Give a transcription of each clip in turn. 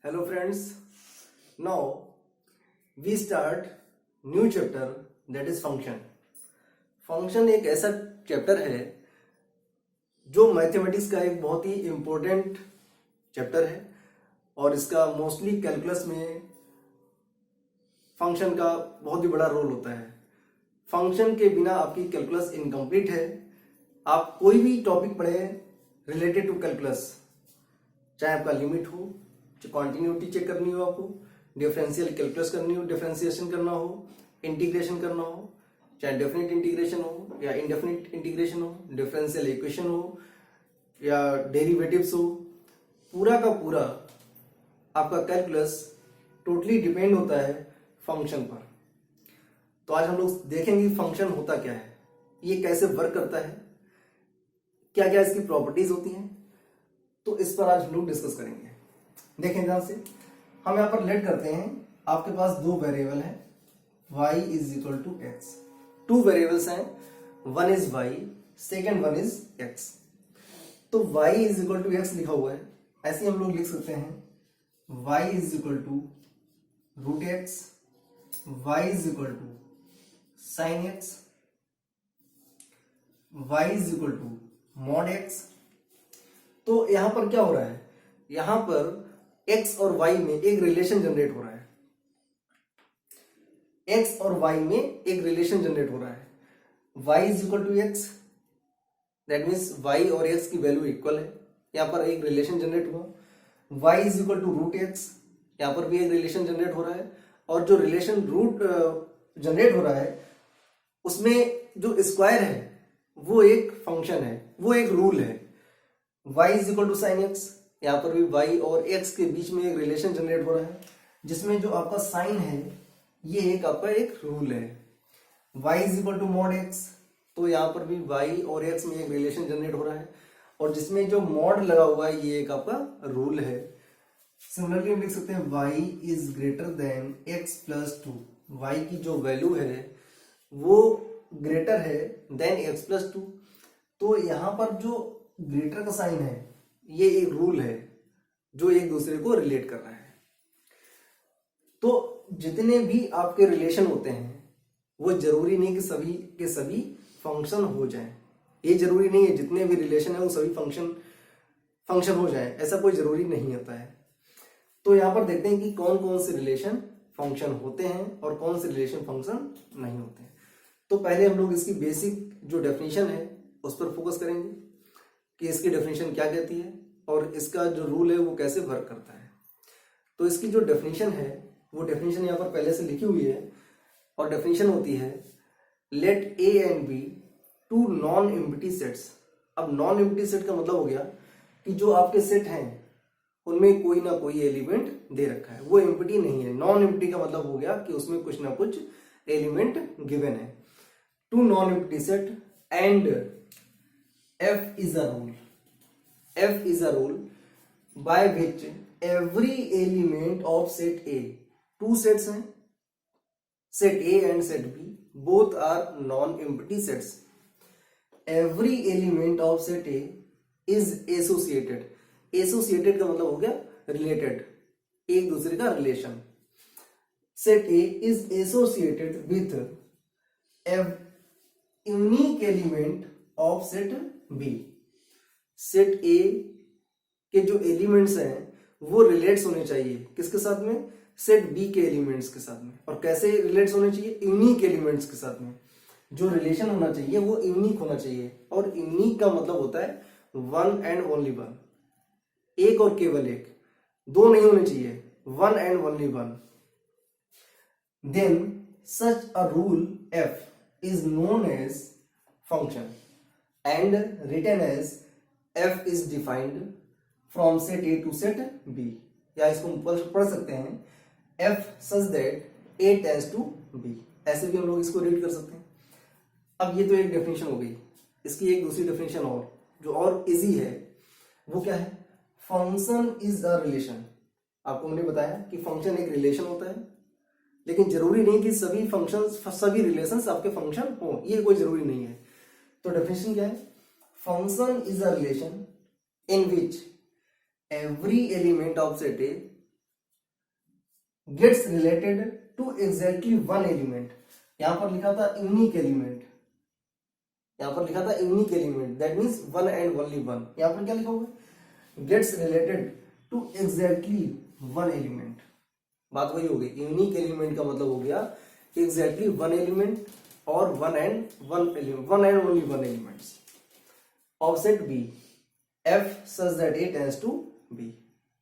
Hello friends, now we start new chapter that is function. Function एक ऐसा chapter है जो मैथमेटिक्स का एक बहुत ही इम्पोर्टेंट चैप्टर है और इसका मोस्टली कैलकुलस में फंक्शन का बहुत ही बड़ा रोल होता है। फंक्शन के बिना आपकी कैलकुलस इनकम्प्लीट है। आप कोई भी टॉपिक पढ़े रिलेटेड टू कैलकुलस, चाहे आपका लिमिट हो, क्वांटिन्यूटी चेक करनी हो, आपको डिफरेंशियल कैलकुलस करनी हो, डिफरेंशिएशन करना हो, इंटीग्रेशन करना हो, चाहे डेफिनेट इंटीग्रेशन हो या इनडेफिनेट इंटीग्रेशन हो, डिफरेंशियल इक्वेशन हो या डेरिवेटिव्स हो, पूरा का पूरा आपका कैलकुलस टोटली डिपेंड होता है फंक्शन पर। तो आज हम लोग देखेंगे फंक्शन होता क्या है, ये कैसे वर्क करता है, क्या क्या इसकी प्रॉपर्टीज होती हैं, तो इस पर आज हम लोग डिस्कस करेंगे। देखें ध्यान से, हम यहां पर लेट करते हैं, आपके पास दो वेरिएबल है y is equal to x. Two variables हैं, one is y, second one is x। तो y is equal to x लिखा हुआ है, ऐसे हम लोग लिख सकते हैं y is equal to root x, y is equal to sine x, y is equal to mod x. तो यहां पर क्या हो रहा है, यहां पर x और y में एक रिलेशन जनरेट हो रहा है, x और y में एक रिलेशन जनरेट हो रहा है। y is equal to x, that means y और x की वैल्यू इक्वल है, यहां पर एक रिलेशन जनरेट हुआ। y is equal to root x, यहां पर भी एक रिलेशन जनरेट हो रहा है, और जो रिलेशन रूट जनरेट हो रहा है उसमें जो स्क्वायर है वो एक फंक्शन है, वो एक रूल है। y is equal to sine x, यहाँ पर भी y और x के बीच में एक रिलेशन जनरेट हो रहा है, जिसमें जो आपका साइन है ये एक आपका एक रूल है। y is equal to mod x, तो यहाँ पर भी y और x में एक रिलेशन जनरेट हो रहा है, और जिसमें जो मॉड लगा हुआ है ये एक आपका रूल है। सिमिलरली हम लिख सकते हैं y is greater than x plus two, y की जो वैल्यू है वो ग्रेटर है देन x प्लस टू। तो यहाँ पर जो ग्रेटर का साइन है ये एक रूल है जो एक दूसरे को रिलेट कर रहा है। तो जितने भी आपके रिलेशन होते हैं वो जरूरी नहीं कि सभी के सभी फंक्शन हो जाएं। ये जरूरी नहीं है जितने भी रिलेशन है वो सभी फंक्शन हो जाएं, ऐसा कोई जरूरी नहीं होता है। तो यहां पर देखते हैं कि कौन कौन से रिलेशन फंक्शन होते हैं और कौन से रिलेशन फंक्शन नहीं होते हैं। तो पहले हम लोग इसकी बेसिक जो डेफिनेशन है उस पर फोकस करेंगे कि इसकी डेफिनेशन क्या कहती है और इसका जो रूल है वो कैसे वर्क करता है। तो इसकी जो डेफिनेशन है वो डेफिनेशन यहाँ पर पहले से लिखी हुई है, और डेफिनेशन होती है let A and B two non empty sets. अब नॉन एम्प्टी सेट का मतलब हो गया कि जो आपके सेट हैं उनमें कोई ना कोई एलिमेंट दे रखा है, वो एम्प्टी नहीं है। नॉन एम्प्टी का मतलब हो गया कि उसमें कुछ ना कुछ एलिमेंट गिवन है। Two non empty set and F is a rule. F is a rule by which every element of set A, two sets हैं, set A and set B, both are non-empty sets. Every element of set A is associated. Associated का मतलब हो गया related, एक दूसरे का relation. Set A is associated with a unique element of set B. Set A के जो elements हैं वो रिलेट्स होने चाहिए किसके साथ में, सेट बी के एलिमेंट्स के साथ में। और कैसे रिलेट्स होने चाहिए, यूनिक एलिमेंट्स के साथ में। जो रिलेशन होना चाहिए वो यूनिक होना चाहिए, और यूनिक का मतलब होता है वन एंड ओनली वन, एक और केवल एक, दो नहीं होने चाहिए, one and only one. Then such a rule F is known as function and written as f is defined from set A to set B, या इसको पढ़ सकते हैं f such that A tends to B, ऐसे भी हम लोग इसको रीड कर सकते हैं। अब ये तो एक डेफिनेशन हो गई, इसकी एक दूसरी डेफिनेशन और जो और इजी है वो क्या है, फंक्शन इज अ रिलेशन। आपको मैंने बताया कि फंक्शन एक रिलेशन होता है, लेकिन जरूरी नहीं कि सभी फंक्शंस सभी रिलेशंस आपके फंक्शन हो, ये कोई जरूरी नहीं है। तो डेफिनेशन क्या है, function is a relation in which every element of set A gets related to exactly one element, यहां पर लिखा था यूनिक एलिमेंट, यहां पर लिखा था unique element, that means one and only one. यहां पर क्या लिखा हुआ है, gets related to exactly one element. बात वही हो गई, यूनिक एलिमेंट का मतलब हो गया एग्जैक्टली वन एलिमेंट और one and only one elements. Of set B F such that A tends to be.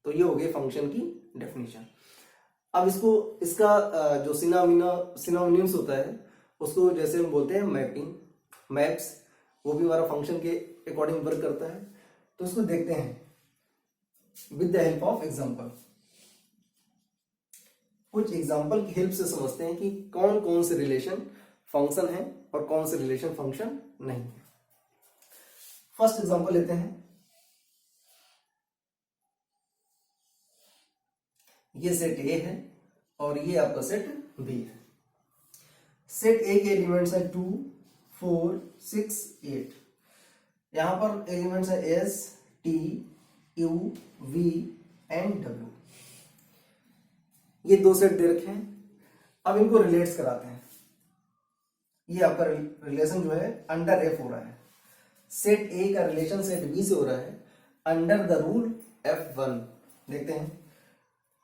तो ये हो गई फंक्शन की डेफिनेशन। अब इसका जो सिनोनिम्स होता है उसको जैसे हम बोलते हैं मैपिंग, मैप्स, वो भी हमारा फंक्शन के अकॉर्डिंग वर्क करता है। तो इसको देखते हैं with the help of example. कुछ एग्जांपल की हेल्प से समझते हैं कि कौन कौन से रिलेशन फंक्शन है और कौन से रिलेशन फंक्शन नहीं है। फर्स्ट एग्जांपल लेते हैं, ये सेट ए है और ये आपका सेट बी है। सेट ए के एलिमेंट्स हैं 2, 4, 6, 8। यहां पर एलिमेंट्स है S, T, U, V and W. ये दो सेट दे रखे हैं। अब इनको रिलेट्स कराते हैं। ये आपका रिलेशन जो है अंडर एफ हो रहा है। सेट ए का रिलेशन सेट बी से हो रहा है अंडर द रूल F1। देखते हैं,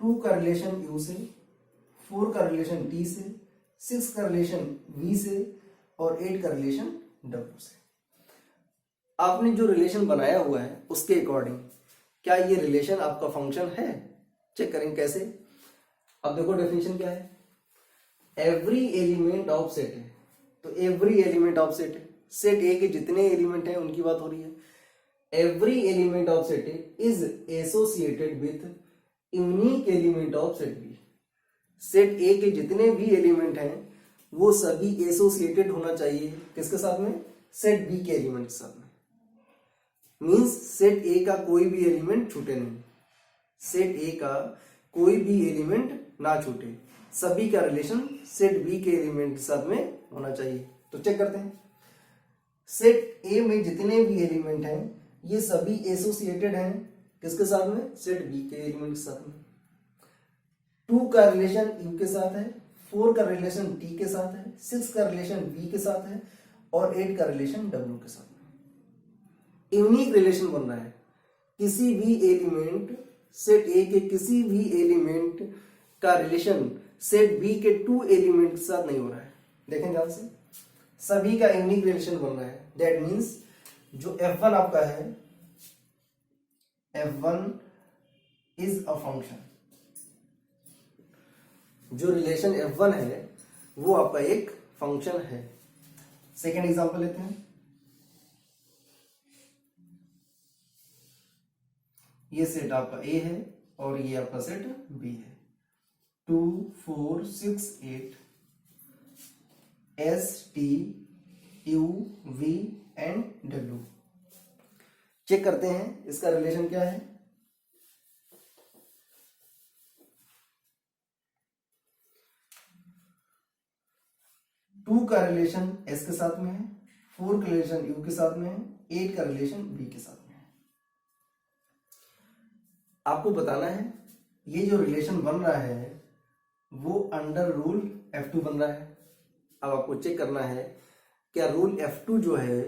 2 का रिलेशन यू से, 4 का रिलेशन टी से, 6 का रिलेशन वी से और 8 का रिलेशन डब्ल्यू से। आपने जो रिलेशन बनाया हुआ है उसके अकॉर्डिंग क्या ये रिलेशन आपका फंक्शन है, चेक करेंगे कैसे। अब देखो डेफिनेशन क्या है, एवरी एलिमेंट ऑफ सेट है। तो एवरी एलिमेंट ऑफ सेट है, सेट ए के जितने एलिमेंट हैं उनकी बात हो रही है। Every element of set A is associated with unique element of set B. Set A के जितने भी एलिमेंट हैं वो सभी एसोसिएटेड होना चाहिए किसके साथ में, सेट बी के एलिमेंट के साथ में। मींस सेट ए का कोई भी एलिमेंट छूटे नहीं, सेट ए का कोई भी एलिमेंट ना छूटे, सभी का रिलेशन सेट बी के एलिमेंट के साथ में होना चाहिए। तो चेक करते हैं, सेट ए में जितने भी एलिमेंट हैं ये सभी एसोसिएटेड हैं किसके साथ में, सेट बी के एलिमेंट के साथ में। 2 का रिलेशन यू के साथ है, 4 का रिलेशन टी के साथ है, 6 का रिलेशन वी के साथ है और 8 का रिलेशन डब्ल्यू के साथ में। यूनिक रिलेशन बन रहा है, किसी भी एलिमेंट सेट ए के किसी भी एलिमेंट का रिलेशन सेट बी के 2 एलिमेंट के साथ नहीं हो रहा है। देखें ध्यान से, सभी का यूनिक रिलेशन बन रहा है। दैट मीन्स जो F1 आपका है, F1 इज अ फंक्शन। जो रिलेशन F1 है वो आपका एक फंक्शन है। सेकेंड एग्जांपल लेते हैं, ये सेट आपका ए है और ये आपका सेट बी है। 2, 4, 6, 8 S, T, U, V and W. Check करते हैं इसका रिलेशन क्या है। टू का रिलेशन एस के साथ में है, 4 का रिलेशन यू के साथ में है, 8 का रिलेशन बी के साथ में है। आपको बताना है ये जो रिलेशन बन रहा है वो अंडर रूल F2 बन रहा है। अब आपको चेक करना है क्या रूल F2 जो है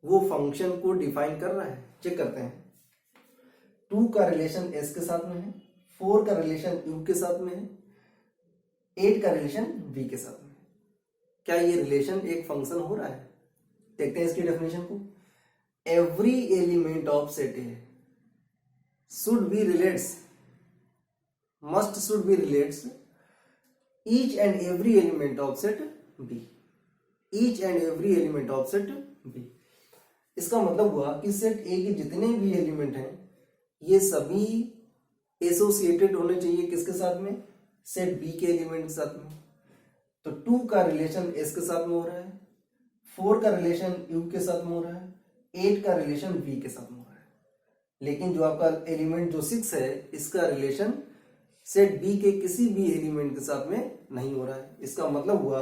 वो फंक्शन को डिफाइन कर रहा है। चेक करते हैं, 2 का रिलेशन S के साथ में है, 4 का रिलेशन U के साथ में है, 8 का रिलेशन V के साथ में। क्या ये रिलेशन एक फंक्शन हो रहा है। देखते हैं इसकी डेफिनेशन को। Every element of set A should be relates, must should be relates each and every element of set B, each and every element of set B। इसका मतलब हुआ कि सेट A के जितने भी एलिमेंट हैं ये सभी एसोसिएटेड होने चाहिए किसके साथ में, सेट B के एलिमेंट के साथ में। तो 2 का रिलेशन S के साथ में हो रहा है, 4 का रिलेशन U के साथ में हो रहा है, 8 का रिलेशन V के साथ में हो रहा है। लेकिन जो आपका एलिमेंट जो 6 है इसका रिलेशन सेट बी के किसी भी एलिमेंट के साथ में नहीं हो रहा है। इसका मतलब हुआ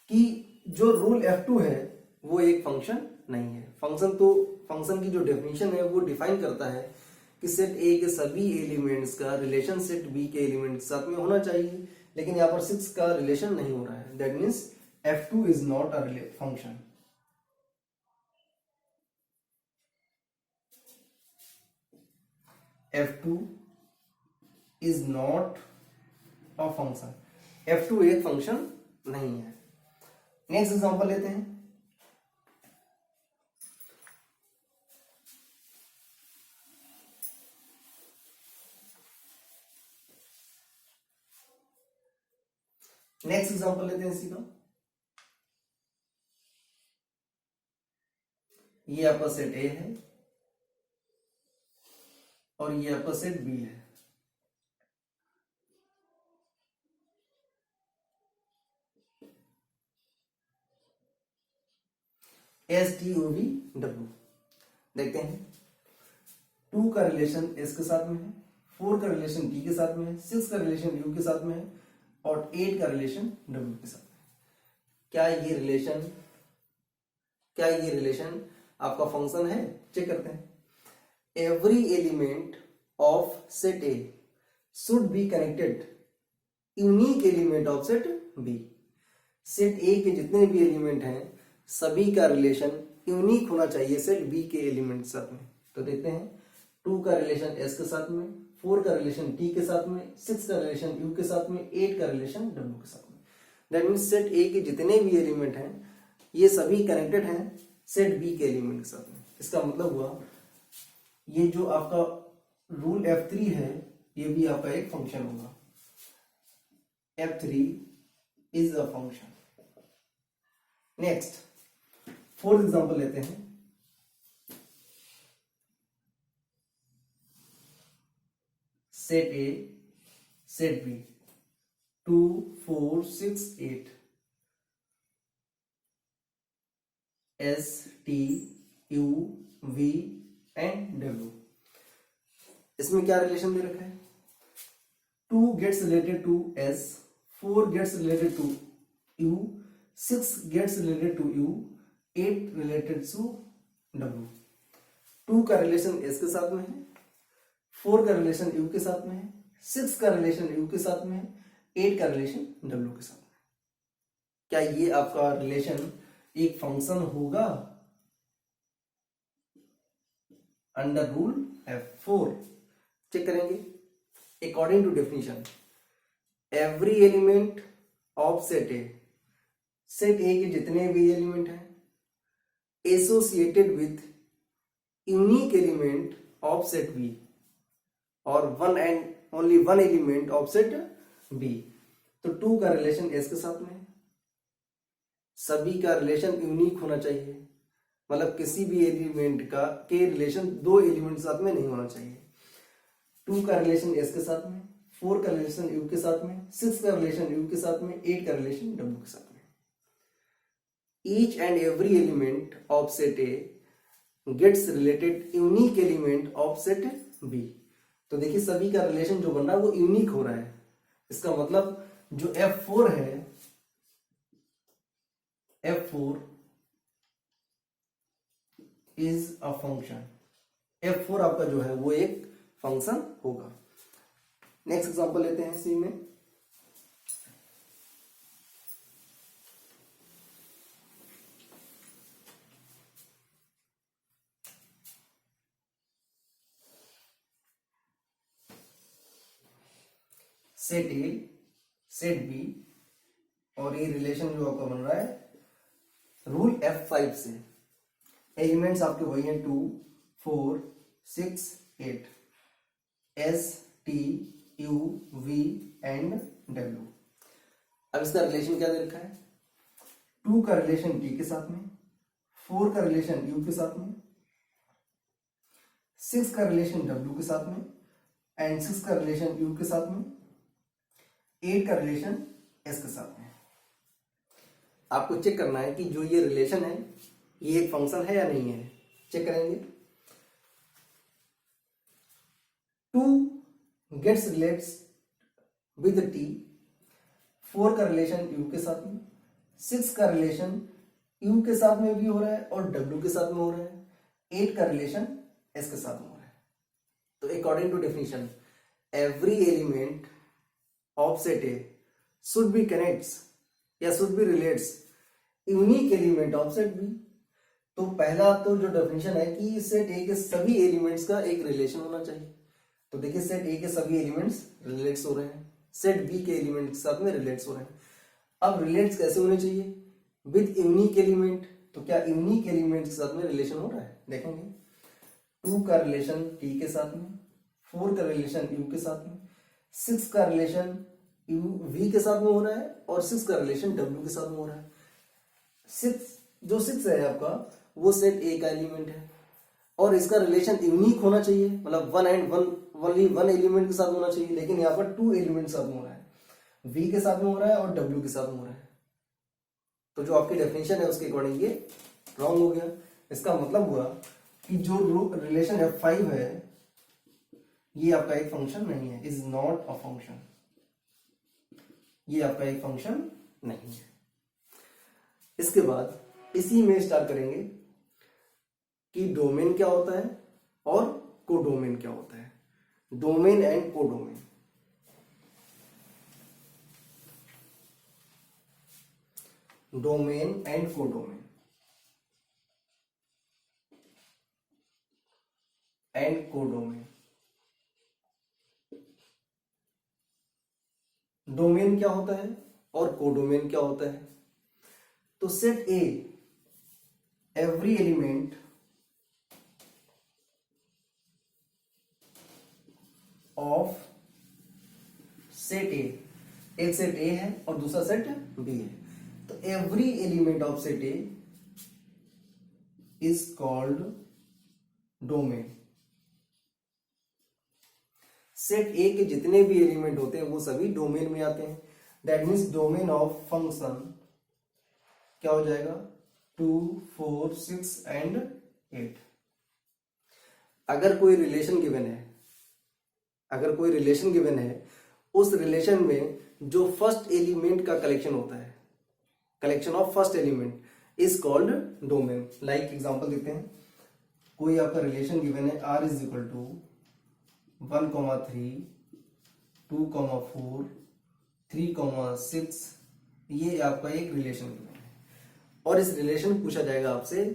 कि जो रूल F2 है वो एक फंक्शन नहीं है। फंक्शन की जो डेफिनेशन है वो डिफाइन करता है कि सेट ए के सभी एलिमेंट्स का रिलेशन सेट बी के एलिमेंट के साथ में होना चाहिए, लेकिन यहाँ पर 6 का रिलेशन नहीं हो रहा है। That means F2 is not a function. F2 is not a function. F2 एक फंक्शन नहीं है। नेक्स्ट एग्जांपल लेते हैं। नेक्स्ट एग्जांपल लेते हैं इसी का। ये आपका सेट ए है और ये आपका सेट बी है। STOVW देखते हैं। 2 का रिलेशन S के साथ में है, 4 का रिलेशन T के साथ में है, 6 का रिलेशन U के साथ में है और 8 का रिलेशन W के साथ में है। क्या ये रिलेशन आपका फंक्शन है? चेक करते हैं। Every element of set A should be connected unique element of set B। Set A के जितने भी एलिमेंट हैं सभी का रिलेशन यूनिक होना चाहिए सेट B के एलिमेंट के साथ में। तो देखते हैं 2 का रिलेशन S के साथ में, 4 का रिलेशन T के साथ में, 6 का रिलेशन U के साथ में, 8 का रिलेशन W के साथ में। दैट मीन्स सेट A के जितने भी एलिमेंट हैं ये सभी कनेक्टेड हैं सेट B के एलिमेंट के साथ में। इसका मतलब हुआ ये जो आपका रूल F3 है ये भी आपका एक फंक्शन होगा। F3 is a function. Next 4th example लेते हैं। Set A set B 2 4 6 8 S T U V and W। इसमें क्या रिलेशन दे रखा है? 2 gets related to S, 4 gets related to U, 6 gets related to U, 8 related to W। 2 का relation S के साथ में है, 4 का रिलेशन U के साथ में है, 6 का रिलेशन U के साथ में है, 8 का रिलेशन W के साथ में। क्या ये आपका रिलेशन एक फंक्शन होगा अंडर रूल F4? चेक करेंगे। According to definition every element of set A के जितने भी एलिमेंट हैं associated with unique element of set B और one and only one element of set B। तो 2 का रिलेशन S के साथ में, सभी का रिलेशन यूनिक होना चाहिए, मतलब किसी भी एलिमेंट का के रिलेशन 2 एलिमेंट के साथ में नहीं होना चाहिए। 2 का रिलेशन S के साथ में, 4 का रिलेशन U के साथ में, 6 का रिलेशन U के साथ में, 8 का रिलेशन W के साथ में। Each and every element of set A gets related unique element of set B। तो देखिए सभी का रिलेशन जो बन रहा है वो यूनिक हो रहा है। इसका मतलब जो F4 है, F4 is a function. F4 आपका जो है वो एक फंक्शन होगा। नेक्स्ट एग्जांपल लेते हैं सी में। सेट A सेट B और ये रिलेशन जो आपका बन रहा है रूल F5 से। एलिमेंट्स आपके वही हैं 2 4 6 8 S T U V and W। अब इसका रिलेशन क्या दे रखा है? 2 का रिलेशन T के साथ में, 4 का रिलेशन U के साथ में, 6 का रिलेशन W के साथ में एंड 6 का रिलेशन U के साथ में, 8 का रिलेशन S के साथ में। आपको चेक करना है कि जो ये रिलेशन है ये एक फंक्शन है या नहीं है। चेक करेंगे। 2 गेट्स रिलेट्स विद T, 4 का रिलेशन U के साथ में, 6 का रिलेशन U के साथ में भी हो रहा है और W के साथ में हो रहा है, 8 का रिलेशन S के साथ में हो रहा है। तो according to definition every element of set A should be connects या should be relates unique element of set B. तो पहला तो जो डेफिनेशन है कि सेट ए के सभी एलिमेंट्स का एक रिलेशन होना चाहिए। तो देखिए सेट ए के सभी एलिमेंट्स रिलेट्स हो रहे हैं, सेट बी के एलिमेंट के साथ में रिलेट्स हो रहे हैं। अब रिलेट्स कैसे होने चाहिए? With unique element. तो क्या यूनिक एलिमेंट के साथ में रिलेशन हो रहा है? देखेंगे 2 का रिलेशन टी के साथ में, 4 का रिलेशन यू के साथ में, 6 का रिलेशन यू वी के साथ में हो रहा है और 6 का रिलेशन डब्ल्यू के साथ में हो रहा है। 6 है आपका वो सेट ए का एलिमेंट है और इसका रिलेशन यूनिक होना चाहिए, मतलब वन एलिमेंट के साथ होना चाहिए, लेकिन यहाँ पर 2 एलिमेंट के साथ में हो रहा है, वी के साथ में हो रहा है और डब्ल्यू के साथ में हो रहा है। तो जो आपकी डेफिनेशन है उसके अकॉर्डिंग ये रॉन्ग हो गया। इसका मतलब हुआ कि जो रिलेशन F5 है ये आपका एक फंक्शन नहीं है, इज नॉट अ फंक्शन, ये आपका एक फंक्शन नहीं है। इसके बाद इसी में स्टार्ट करेंगे कि डोमेन क्या होता है और कोडोमेन क्या होता है। Domain and codomain. Domain and codomain and codomain. Domain क्या होता है और कोडोमेन क्या होता है? तो set A every element of set ए, एक सेट ए है और दूसरा सेट बी है, तो every element of set A is called domain. Set A के जितने भी एलिमेंट होते हैं वो सभी डोमेन में आते हैं। That means domain of function क्या हो जाएगा? 2, 4, 6 एंड 8। अगर कोई रिलेशन गिवन है, अगर कोई रिलेशन गिवन है, उस रिलेशन में जो फर्स्ट एलिमेंट का कलेक्शन होता है, collection of first element is called domain. Like example देते हैं, कोई आपका रिलेशन गिवन है r इज इक्वल टू 1,3, 2,4, 3,6, ये आपका एक रिलेशन गिवन है और इस रिलेशन पूछा जाएगा आपसे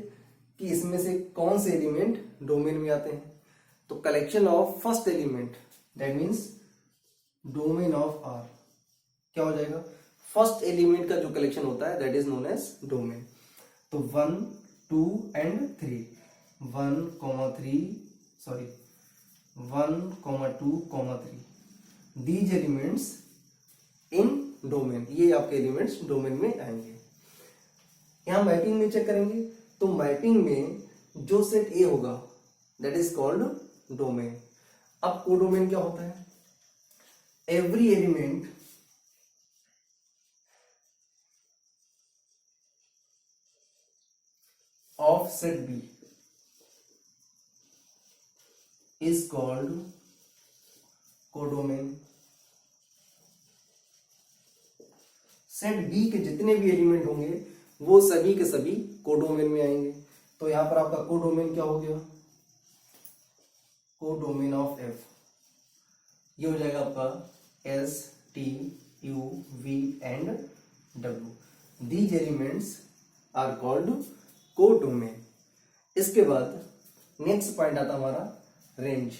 कि इसमें से कौन से एलिमेंट डोमेन में आते हैं। तो collection of first element that means domain of r क्या हो जाएगा? फर्स्ट एलिमेंट का जो कलेक्शन होता है that is known as domain. तो 1, 2 and 3, 1,2,3 these elements in domain, ये आपके एलिमेंट्स डोमेन में आएंगे। यहां मैपिंग में चेक करेंगे तो मैपिंग में जो सेट ए होगा दैट इज कॉल्ड डोमेन। अब कोडोमेन क्या होता है? Every element of set B is called codomain. Set B के जितने भी एलिमेंट होंगे वो सभी के सभी कोडोमेन में आएंगे। तो यहां पर आपका कोडोमेन क्या हो गया? कोडोमेन ऑफ एफ, ये हो जाएगा आपका S, T, U, V and W. These elements are called codomain. इसके बाद नेक्स्ट पॉइंट आता हमारा रेंज।